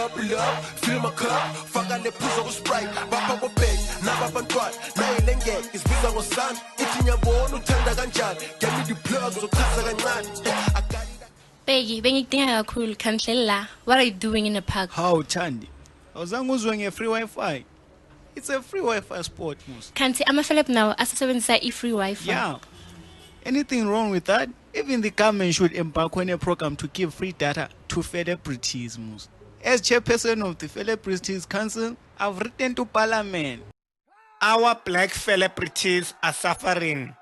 double up, fill my cup, faka nephuzo ku-sprite, bapha kobhek, naba abantwana, naye lengeke, isibiza ngosana, ithi nyabona uthanda kanjani, get me the plug, uzochaza kancane. Peggy, bengidinga kakhulu khandlela. What are you doing in the park? How, Thandi? Awuzange uzwe free Wi-Fi? It's a free Wi-Fi spot, Mus. Kanti ama-Felebs now asasebenzisa i-free Wi-Fi. Yeah. Anything wrong with that? Even the government should embark on a program to give free data to Felebs, Mus. As chairperson of the Felebs Council, I've written to Parliament. Our black Felebs are suffering.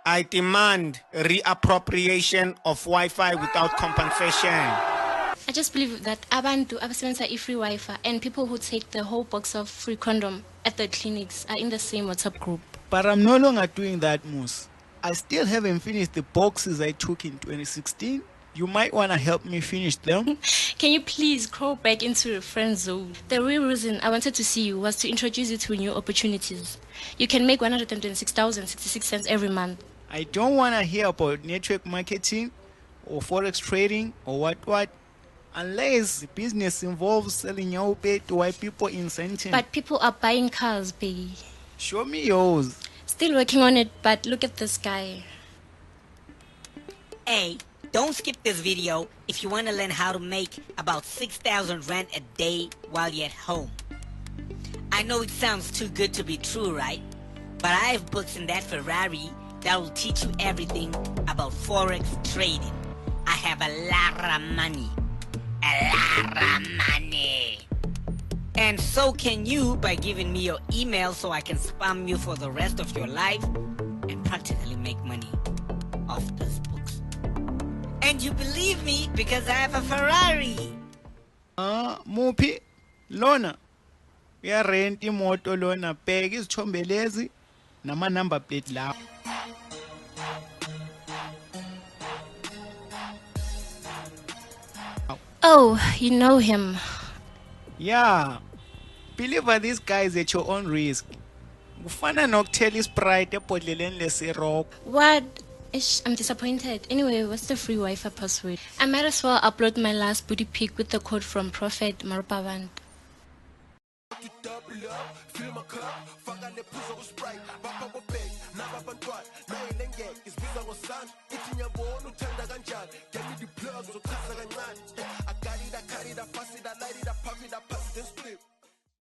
I demand reappropriation of Wi-Fi without compensation. I just believe that abantu abasebenzisa i-free Wi-Fi and people who take the whole box of free condom at the clinics are in the same WhatsApp group. But I'm no longer doing that, Mus. I still haven't finished the boxes I took in 2016. You might want to help me finish them. Can you please crawl back into the friend zone? The real reason I wanted to see you was to introduce you to new opportunities. You can make 126,066 cents every month. I don't want to hear about network marketing or forex trading or what, unless the business involves selling your pay to white people in Sentin. But people are buying cars, baby. Show me yours. Still working on it, but look at this guy. Hey, don't skip this video if you want to learn how to make about 6,000 rand a day while you're at home. I know it sounds too good to be true, right? But I have books in that Ferrari that will teach you everything about forex trading. I have a lot of money. A lot of money. And so can you by giving me your email so I can spam you for the rest of your life and practically make money off those books. And you believe me because I have a Ferrari. Mupi, Lona. We are renting moto Lona. Peg is chombelezi. Nama number plate la. Oh, you know him. Yeah. Believe this guy is at your own risk. Ufana nokutela Sprite ebhodleleni lesirock. What? Ish, I'm disappointed. Anyway, what's the free Wi-Fi password? I might as well upload my last booty pic with the code from Prophet Marupavand. Fill my cup, faka nephuzo ku-sprite, bapha kobhek, naba abantwana, naye lengeke, isibiza ngosana, ithi nyabona uthanda kanjani, get me the plug, uzochaza kancane. I got it, I carry it, I pass it, I light it, I puff it, I pass it, then split.